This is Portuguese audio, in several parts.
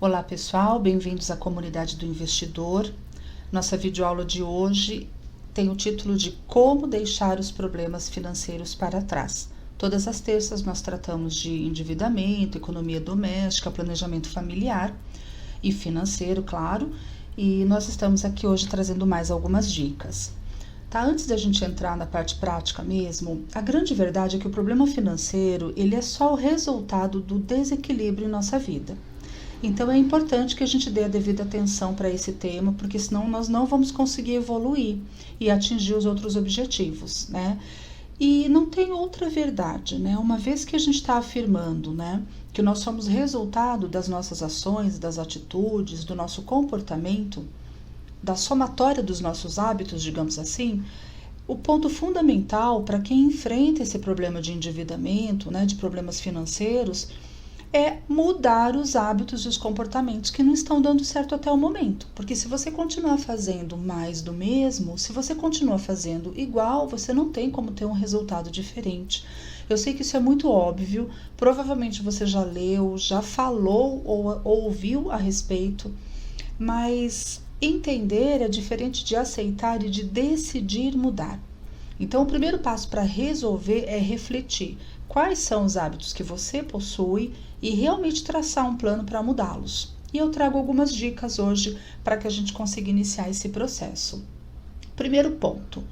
Olá pessoal, bem-vindos à comunidade do investidor. Nossa videoaula de hoje tem o título de Como deixar os problemas financeiros para trás. Todas as terças nós tratamos de endividamento, economia doméstica, planejamento familiar e financeiro, claro, e nós estamos aqui hoje trazendo mais algumas dicas. Tá, antes da gente entrar na parte prática mesmo, a grande verdade é que o problema financeiro, ele é só o resultado do desequilíbrio em nossa vida. Então é importante que a gente dê a devida atenção para esse tema, porque senão nós não vamos conseguir evoluir e atingir os outros objetivos, né? E não tem outra verdade, né? Uma vez que a gente está afirmando, né, que nós somos resultado das nossas ações, das atitudes, do nosso comportamento, da somatória dos nossos hábitos, digamos assim, o ponto fundamental para quem enfrenta esse problema de endividamento, né, de problemas financeiros, é mudar os hábitos e os comportamentos que não estão dando certo até o momento. Porque se você continuar fazendo mais do mesmo, se você continuar fazendo igual, você não tem como ter um resultado diferente. Eu sei que isso é muito óbvio, provavelmente você já leu, já falou ou ouviu a respeito, mas entender é diferente de aceitar e de decidir mudar. Então, o primeiro passo para resolver é refletir quais são os hábitos que você possui e realmente traçar um plano para mudá-los. E eu trago algumas dicas hoje para que a gente consiga iniciar esse processo. Primeiro ponto.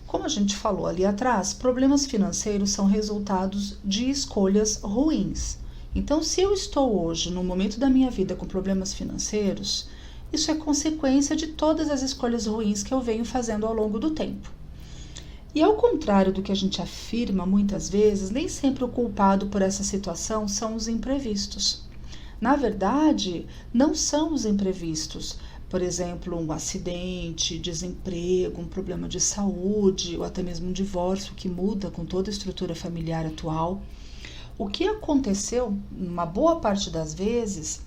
Como a gente falou ali atrás, problemas financeiros são resultados de escolhas ruins. Então, se eu estou hoje, no momento da minha vida, com problemas financeiros, isso é consequência de todas as escolhas ruins que eu venho fazendo ao longo do tempo. E ao contrário do que a gente afirma muitas vezes, nem sempre o culpado por essa situação são os imprevistos. Na verdade, não são os imprevistos. Por exemplo, um acidente, desemprego, um problema de saúde ou até mesmo um divórcio que muda com toda a estrutura familiar atual. O que aconteceu, uma boa parte das vezes,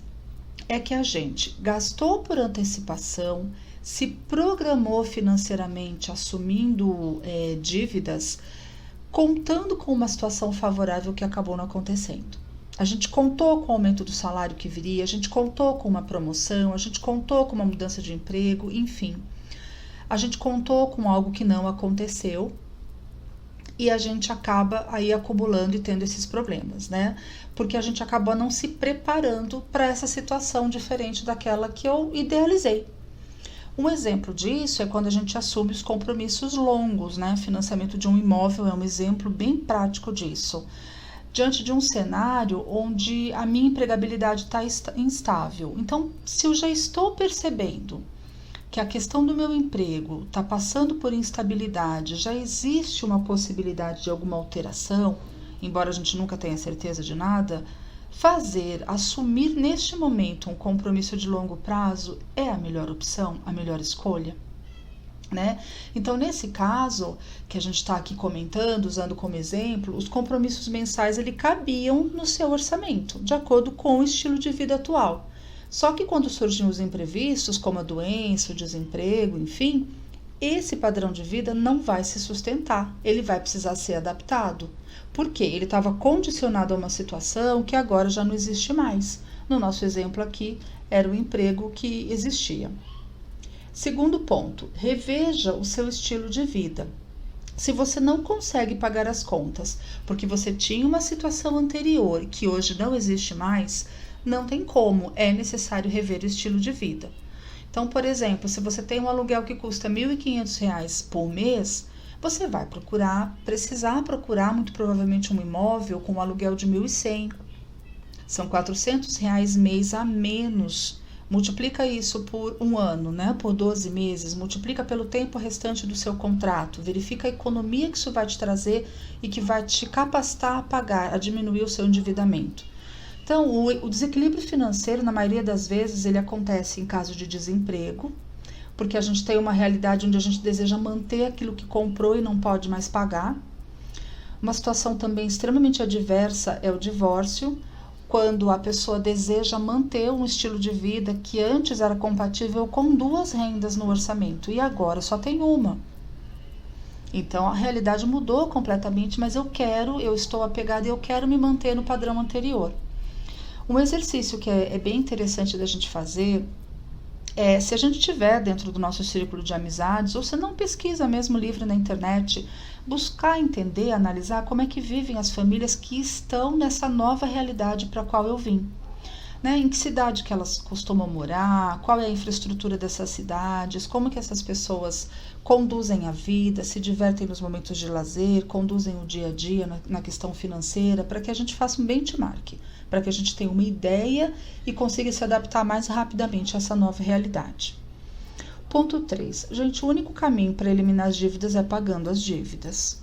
é que a gente gastou por antecipação, se programou financeiramente, assumindo dívidas, contando com uma situação favorável que acabou não acontecendo. A gente contou com o aumento do salário que viria, a gente contou com uma promoção, a gente contou com uma mudança de emprego, enfim. A gente contou com algo que não aconteceu e a gente acaba aí acumulando e tendo esses problemas, né? Porque a gente acaba não se preparando para essa situação diferente daquela que eu idealizei. Um exemplo disso é quando a gente assume os compromissos longos, né? Financiamento de um imóvel é um exemplo bem prático disso. Diante de um cenário onde a minha empregabilidade está instável. Então, se eu já estou percebendo que a questão do meu emprego está passando por instabilidade, já existe uma possibilidade de alguma alteração, embora a gente nunca tenha certeza de nada, assumir neste momento um compromisso de longo prazo é a melhor opção, a melhor escolha, né? Então, nesse caso que a gente está aqui comentando, usando como exemplo, os compromissos mensais cabiam no seu orçamento, de acordo com o estilo de vida atual. Só que quando surgiam os imprevistos, como a doença, o desemprego, enfim, esse padrão de vida não vai se sustentar, ele vai precisar ser adaptado. Por quê? Ele estava condicionado a uma situação que agora já não existe mais. No nosso exemplo aqui, era o emprego que existia. Segundo ponto, reveja o seu estilo de vida. Se você não consegue pagar as contas porque você tinha uma situação anterior que hoje não existe mais, não tem como, é necessário rever o estilo de vida. Então, por exemplo, se você tem um aluguel que custa R$ 1.500 por mês, você vai precisar procurar muito provavelmente um imóvel com um aluguel de R$ 1.100. São R$ 400 mês a menos. Multiplica isso por um ano, né? Por 12 meses, multiplica pelo tempo restante do seu contrato, verifica a economia que isso vai te trazer e que vai te capacitar a pagar, a diminuir o seu endividamento. Então, o desequilíbrio financeiro, na maioria das vezes, ele acontece em caso de desemprego, porque a gente tem uma realidade onde a gente deseja manter aquilo que comprou e não pode mais pagar. Uma situação também extremamente adversa é o divórcio, quando a pessoa deseja manter um estilo de vida que antes era compatível com 2 rendas no orçamento e agora só tem uma. Então, a realidade mudou completamente, mas eu estou apegada e eu quero me manter no padrão anterior. Um exercício que é bem interessante da gente fazer é, se a gente tiver dentro do nosso círculo de amizades, ou se não pesquisa mesmo livre na internet, buscar entender, analisar como é que vivem as famílias que estão nessa nova realidade para a qual eu vim. Né? Em que cidade que elas costumam morar, qual é a infraestrutura dessas cidades, como que essas pessoas conduzem a vida, se divertem nos momentos de lazer, conduzem o dia a dia na questão financeira, para que a gente faça um benchmark, para que a gente tenha uma ideia e consiga se adaptar mais rapidamente a essa nova realidade. Ponto 3. Gente, o único caminho para eliminar as dívidas é pagando as dívidas.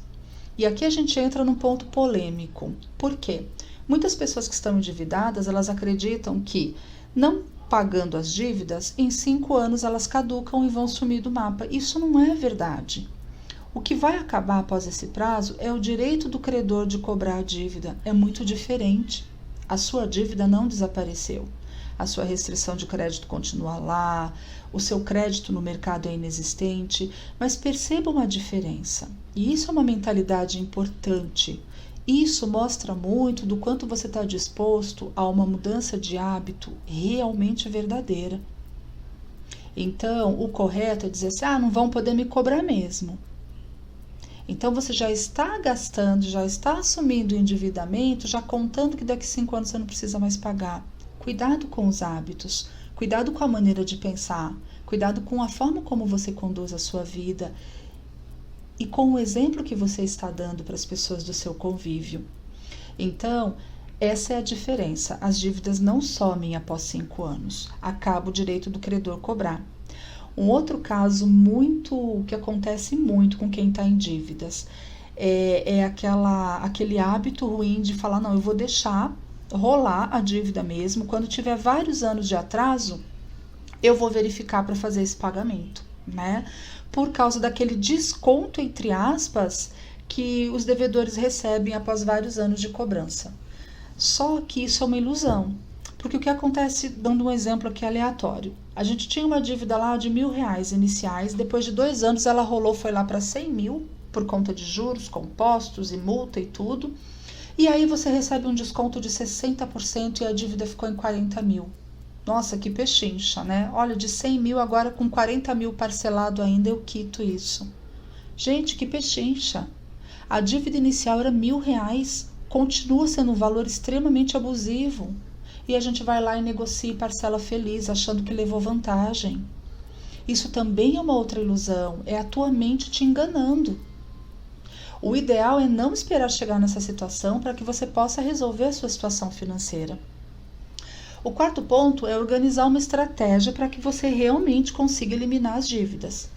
E aqui a gente entra num ponto polêmico. Por quê? Muitas pessoas que estão endividadas, elas acreditam que não pagando as dívidas, em 5 anos elas caducam e vão sumir do mapa. Isso não é verdade. O que vai acabar após esse prazo é o direito do credor de cobrar a dívida. É muito diferente. A sua dívida não desapareceu. A sua restrição de crédito continua lá, o seu crédito no mercado é inexistente, mas percebam a diferença. E isso é uma mentalidade importante. Isso mostra muito do quanto você está disposto a uma mudança de hábito realmente verdadeira. Então, o correto é dizer assim, não vão poder me cobrar mesmo. Então, você já está gastando, já está assumindo o endividamento, já contando que daqui a 5 anos você não precisa mais pagar. Cuidado com os hábitos, cuidado com a maneira de pensar, cuidado com a forma como você conduz a sua vida e com o exemplo que você está dando para as pessoas do seu convívio. Então, essa é a diferença. As dívidas não somem após 5 anos. Acaba o direito do credor cobrar. Um outro caso que acontece muito com quem está em dívidas é aquele hábito ruim de falar, não, eu vou deixar rolar a dívida mesmo. Quando tiver vários anos de atraso, eu vou verificar para fazer esse pagamento, né? Por causa daquele desconto, entre aspas, que os devedores recebem após vários anos de cobrança. Só que isso é uma ilusão, porque o que acontece, dando um exemplo aqui aleatório, a gente tinha uma dívida lá de R$1.000 iniciais, depois de 2 anos ela rolou, foi lá para 100 mil, por conta de juros, compostos e multa e tudo, e aí você recebe um desconto de 60% e a dívida ficou em 40 mil. Nossa, que pechincha, né? Olha, de 100 mil agora com 40 mil parcelado ainda eu quito isso. Gente, que pechincha. A dívida inicial era R$1.000, continua sendo um valor extremamente abusivo. E a gente vai lá e negocia e parcela feliz, achando que levou vantagem. Isso também é uma outra ilusão, é a tua mente te enganando. O ideal é não esperar chegar nessa situação para que você possa resolver a sua situação financeira. O quarto ponto é organizar uma estratégia para que você realmente consiga eliminar as dívidas.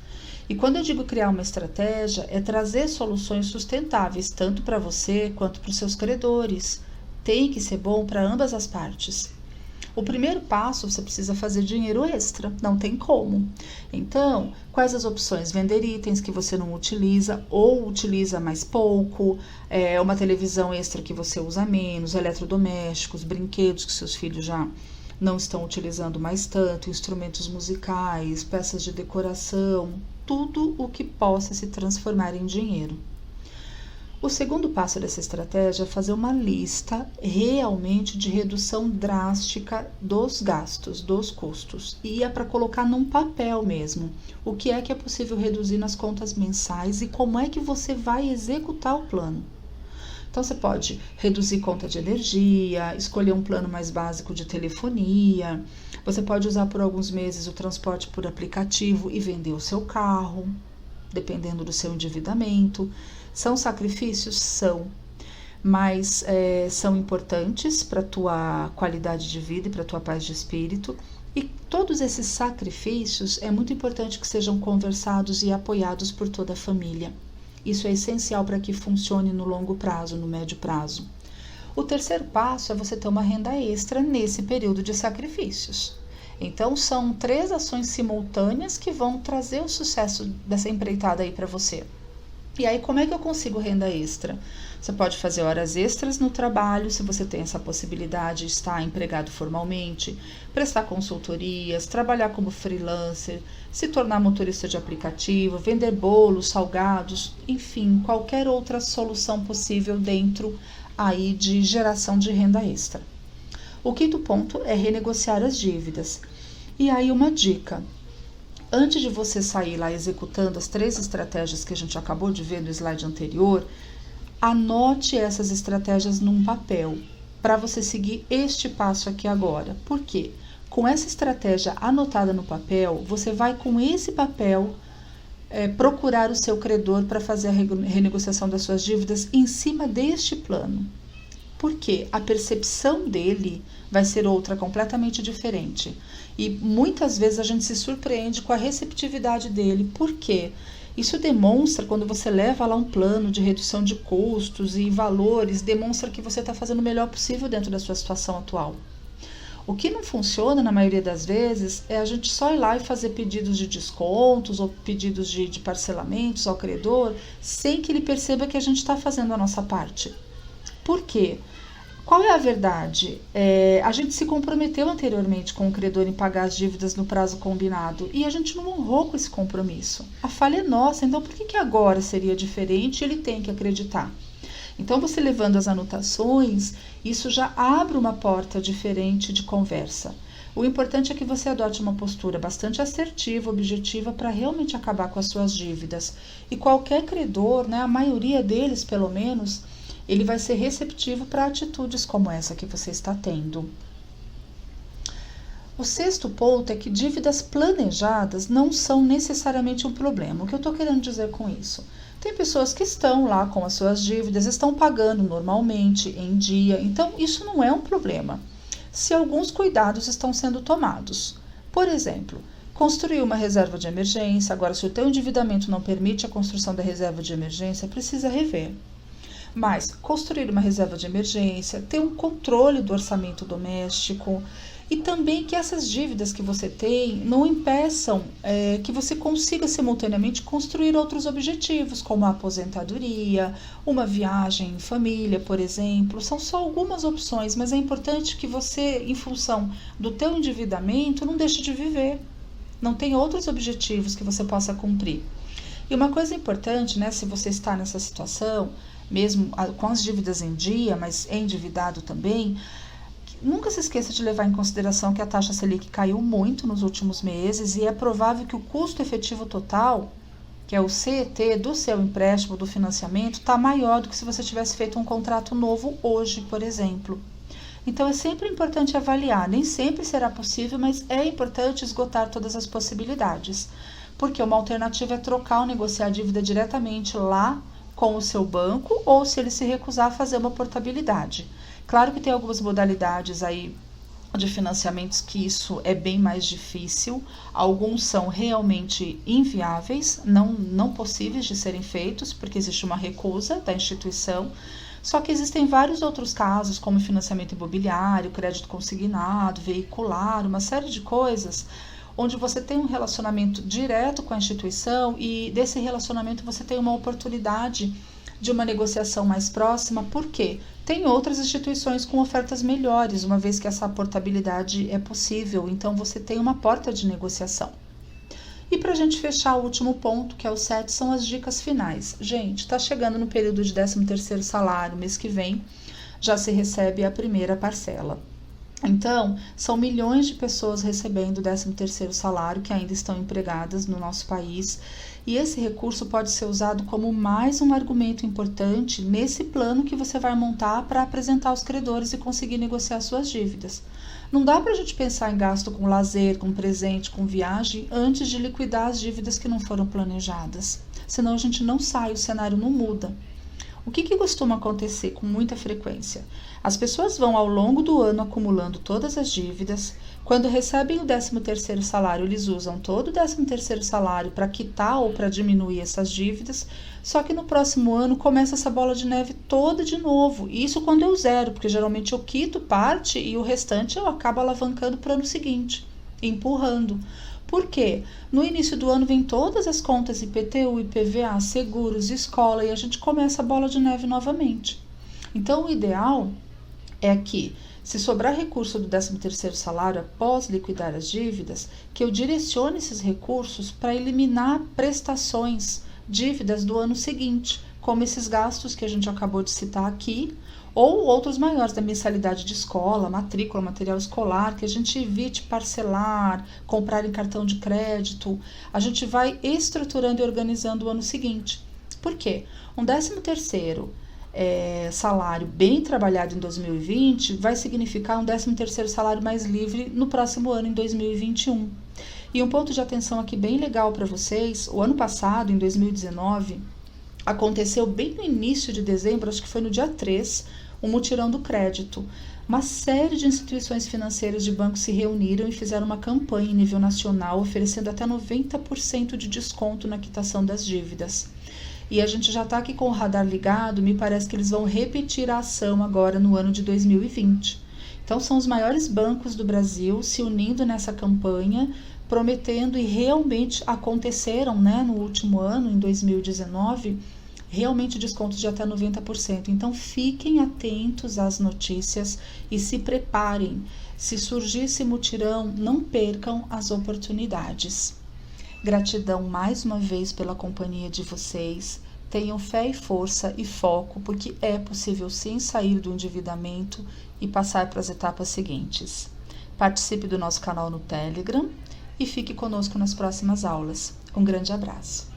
E quando eu digo criar uma estratégia, é trazer soluções sustentáveis, tanto para você quanto para os seus credores. Tem que ser bom para ambas as partes. O primeiro passo, você precisa fazer dinheiro extra, não tem como. Então, quais as opções? Vender itens que você não utiliza ou utiliza mais pouco, uma televisão extra que você usa menos, eletrodomésticos, brinquedos que seus filhos já não estão utilizando mais tanto, instrumentos musicais, peças de decoração, tudo o que possa se transformar em dinheiro. O segundo passo dessa estratégia é fazer uma lista realmente de redução drástica dos gastos, dos custos. E é para colocar num papel mesmo o que é possível reduzir nas contas mensais e como é que você vai executar o plano. Então, você pode reduzir conta de energia, escolher um plano mais básico de telefonia, você pode usar por alguns meses o transporte por aplicativo e vender o seu carro, dependendo do seu endividamento. São sacrifícios? São, mas são importantes para a tua qualidade de vida e para a tua paz de espírito. E todos esses sacrifícios é muito importante que sejam conversados e apoiados por toda a família. Isso é essencial para que funcione no longo prazo, no médio prazo. O terceiro passo é você ter uma renda extra nesse período de sacrifícios. Então, são 3 ações simultâneas que vão trazer o sucesso dessa empreitada aí para você. E aí, como é que eu consigo renda extra? Você pode fazer horas extras no trabalho, se você tem essa possibilidade de estar empregado formalmente, prestar consultorias, trabalhar como freelancer, se tornar motorista de aplicativo, vender bolos, salgados, enfim, qualquer outra solução possível dentro aí de geração de renda extra. O quinto ponto é renegociar as dívidas. E aí uma dica: antes de você sair lá executando as 3 estratégias que a gente acabou de ver no slide anterior, anote essas estratégias num papel, para você seguir este passo aqui agora. Por quê? Com essa estratégia anotada no papel, você vai com esse papel procurar o seu credor para fazer a renegociação das suas dívidas em cima deste plano. Porque a percepção dele vai ser outra, completamente diferente. E muitas vezes a gente se surpreende com a receptividade dele. Por quê? Isso demonstra, quando você leva lá um plano de redução de custos e valores, demonstra que você está fazendo o melhor possível dentro da sua situação atual. O que não funciona, na maioria das vezes, é a gente só ir lá e fazer pedidos de descontos ou pedidos de parcelamentos ao credor, sem que ele perceba que a gente está fazendo a nossa parte. Por quê? Qual é a verdade? A gente se comprometeu anteriormente com o credor em pagar as dívidas no prazo combinado e a gente não honrou com esse compromisso. A falha é nossa, então por que agora seria diferente? Ele tem que acreditar. Então, você levando as anotações, isso já abre uma porta diferente de conversa. O importante é que você adote uma postura bastante assertiva, objetiva, para realmente acabar com as suas dívidas. E qualquer credor, a maioria deles pelo menos, ele vai ser receptivo para atitudes como essa que você está tendo. O sexto ponto é que dívidas planejadas não são necessariamente um problema. O que eu estou querendo dizer com isso? Tem pessoas que estão lá com as suas dívidas, estão pagando normalmente, em dia, então isso não é um problema, se alguns cuidados estão sendo tomados. Por exemplo, construir uma reserva de emergência. Agora, se o teu endividamento não permite a construção da reserva de emergência, precisa rever. Mas construir uma reserva de emergência, ter um controle do orçamento doméstico e também que essas dívidas que você tem não impeçam que você consiga simultaneamente construir outros objetivos, como a aposentadoria, uma viagem em família, por exemplo. São só algumas opções, mas é importante que você, em função do teu endividamento, não deixe de viver. Não tem outros objetivos que você possa cumprir. E uma coisa importante, se você está nessa situação, mesmo com as dívidas em dia, mas endividado também, nunca se esqueça de levar em consideração que a taxa Selic caiu muito nos últimos meses e é provável que o custo efetivo total, que é o CET do seu empréstimo, do financiamento, está maior do que se você tivesse feito um contrato novo hoje, por exemplo. Então, é sempre importante avaliar. Nem sempre será possível, mas é importante esgotar todas as possibilidades. Porque uma alternativa é trocar ou negociar a dívida diretamente lá com o seu banco, ou se ele se recusar a fazer uma portabilidade. Claro que tem algumas modalidades aí de financiamentos que isso é bem mais difícil, alguns são realmente inviáveis, não possíveis de serem feitos, porque existe uma recusa da instituição, só que existem vários outros casos, como financiamento imobiliário, crédito consignado, veicular, uma série de coisas, onde você tem um relacionamento direto com a instituição e desse relacionamento você tem uma oportunidade de uma negociação mais próxima. Por quê? Tem outras instituições com ofertas melhores, uma vez que essa portabilidade é possível, então você tem uma porta de negociação. E para a gente fechar o último ponto, que é o 7, são as dicas finais. Gente, está chegando no período de 13º salário, mês que vem já se recebe a primeira parcela. Então, são milhões de pessoas recebendo o 13º salário que ainda estão empregadas no nosso país, e esse recurso pode ser usado como mais um argumento importante nesse plano que você vai montar para apresentar aos credores e conseguir negociar suas dívidas. Não dá para a gente pensar em gasto com lazer, com presente, com viagem, antes de liquidar as dívidas que não foram planejadas. Senão a gente não sai, o cenário não muda. O que costuma acontecer com muita frequência? As pessoas vão ao longo do ano acumulando todas as dívidas. Quando recebem o 13º salário, eles usam todo o 13º salário para quitar ou para diminuir essas dívidas. Só que no próximo ano começa essa bola de neve toda de novo. E isso quando eu zero, porque geralmente eu quito parte e o restante eu acabo alavancando para o ano seguinte, empurrando. Por quê? No início do ano vem todas as contas IPTU, IPVA, seguros, escola, e a gente começa a bola de neve novamente. Então, o ideal é que, se sobrar recurso do 13º salário após liquidar as dívidas, que eu direcione esses recursos para eliminar prestações, dívidas do ano seguinte, como esses gastos que a gente acabou de citar aqui, Ou outros maiores, da mensalidade de escola, matrícula, material escolar, que a gente evite parcelar, comprar em cartão de crédito. A gente vai estruturando e organizando o ano seguinte. Por quê? Um 13º salário bem trabalhado em 2020 vai significar um 13º salário mais livre no próximo ano, em 2021. E um ponto de atenção aqui bem legal para vocês: o ano passado, em 2019, aconteceu bem no início de dezembro, acho que foi no dia 3, o mutirão do crédito. Uma série de instituições financeiras de bancos se reuniram e fizeram uma campanha em nível nacional, oferecendo até 90% de desconto na quitação das dívidas. E a gente já está aqui com o radar ligado, me parece que eles vão repetir a ação agora no ano de 2020. Então, são os maiores bancos do Brasil se unindo nessa campanha, prometendo, e realmente aconteceram, né, no último ano, em 2019, realmente descontos de até 90%. Então, fiquem atentos às notícias e se preparem. Se surgir esse mutirão, não percam as oportunidades. Gratidão mais uma vez pela companhia de vocês. Tenham fé e força e foco, porque é possível sim sair do endividamento e passar para as etapas seguintes. Participe do nosso canal no Telegram e fique conosco nas próximas aulas. Um grande abraço.